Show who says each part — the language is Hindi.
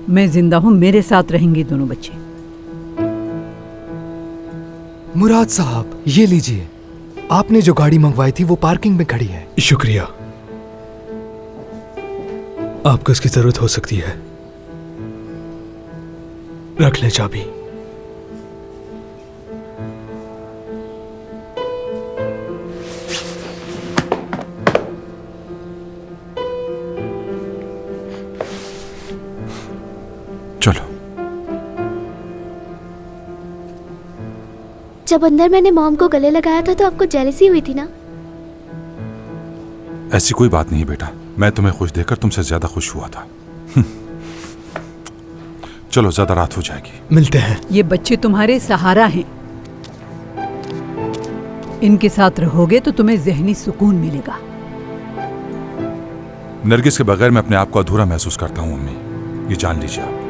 Speaker 1: मैं जिंदा हूँ, मेरे साथ रहेंगे दोनों बच्चे।
Speaker 2: मुराद साहब, ये लीजिए, आपने जो गाड़ी मंगवाई थी वो पार्किंग में खड़ी है।
Speaker 3: शुक्रिया। आपको इसकी जरूरत हो सकती है, रख लें चाबी।
Speaker 4: चलो।
Speaker 5: जब अंदर मैंने मॉम को गले लगाया था तो आपको जेलसी हुई थी ना?
Speaker 4: ऐसी कोई बात नहीं बेटा, मैं तुम्हें खुश देखकर तुमसे ज्यादा खुश हुआ था। चलो, ज्यादा रात हो जाएगी,
Speaker 3: मिलते हैं।
Speaker 1: ये बच्चे तुम्हारे सहारा हैं, इनके साथ रहोगे तो तुम्हें ज़हनी सुकून मिलेगा।
Speaker 4: नरगिस के बगैर मैं अपने आप को अधूरा महसूस करता हूँ अम्मी, ये जान लीजिए आप।